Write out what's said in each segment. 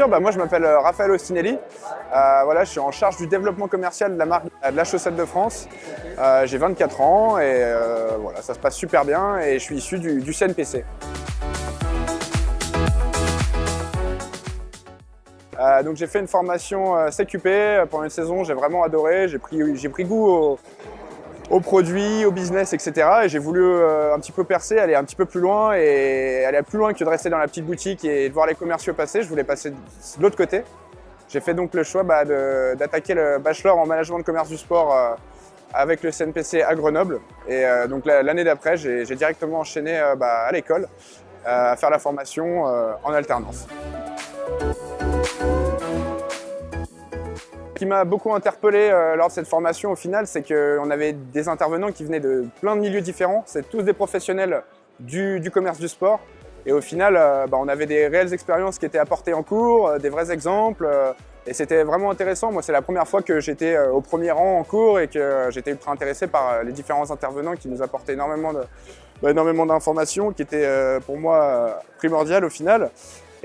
sûr, moi je m'appelle Raphaël Ostinelli. Voilà, je suis en charge du développement commercial de la marque de la chaussette de France. J'ai 24 ans et voilà, ça se passe super bien et je suis issu du CNPC. Donc j'ai fait une formation CQP pendant une saison, j'ai vraiment adoré, j'ai pris goût aux produits, au business, etc. Et j'ai voulu un petit peu percer, aller un petit peu plus loin et aller plus loin que de rester dans la petite boutique et de voir les commerciaux passer. Je voulais passer de l'autre côté. J'ai fait donc le choix d'attaquer le bachelor en management de commerce du sport avec le CNPC à Grenoble. Et donc l'année d'après, j'ai directement enchaîné à l'école à faire la formation en alternance. Ce qui m'a beaucoup interpellé lors de cette formation au final, c'est qu'on avait des intervenants qui venaient de plein de milieux différents. C'est tous des professionnels du commerce du sport. Et au final, on avait des réelles expériences qui étaient apportées en cours, des vrais exemples. Et c'était vraiment intéressant. Moi, c'est la première fois que j'étais au premier rang en cours et que j'étais ultra intéressé par les différents intervenants qui nous apportaient énormément d'informations qui étaient pour moi primordiales au final.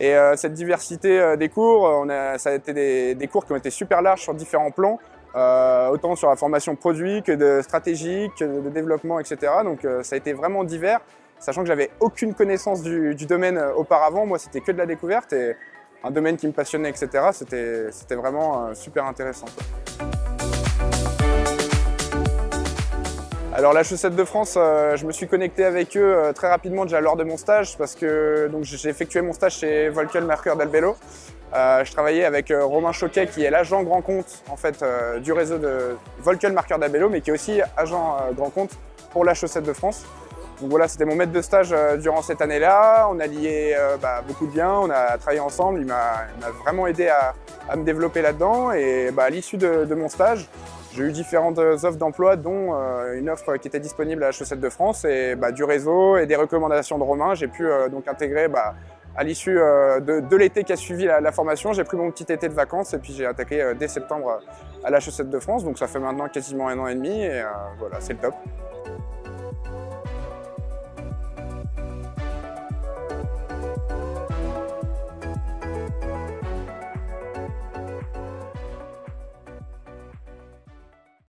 Et cette diversité des cours, ça a été des cours qui ont été super larges sur différents plans, autant sur la formation produit que de stratégie, que de développement, etc. Donc ça a été vraiment divers, sachant que j'avais aucune connaissance du domaine auparavant. Moi, c'était que de la découverte et un domaine qui me passionnait, etc. C'était vraiment super intéressant. Alors la chaussette de France, je me suis connecté avec eux très rapidement déjà lors de mon stage parce que j'ai effectué mon stage chez Volkel Mercure Dalbello. Je travaillais avec Romain Choquet qui est l'agent grand compte en fait, du réseau de Volkel Mercure Dalbello mais qui est aussi agent grand compte pour la chaussette de France. Donc voilà, c'était mon maître de stage durant cette année-là. On a lié beaucoup de liens, on a travaillé ensemble, il m'a vraiment aidé à me développer là-dedans et à l'issue de mon stage, j'ai eu différentes offres d'emploi, dont une offre qui était disponible à la Chaussette de France et du réseau et des recommandations de Romain. J'ai pu donc intégrer à l'issue de l'été qui a suivi la formation. J'ai pris mon petit été de vacances et puis j'ai intégré dès septembre à la Chaussette de France. Donc ça fait maintenant quasiment 1 an et demi et voilà, c'est le top.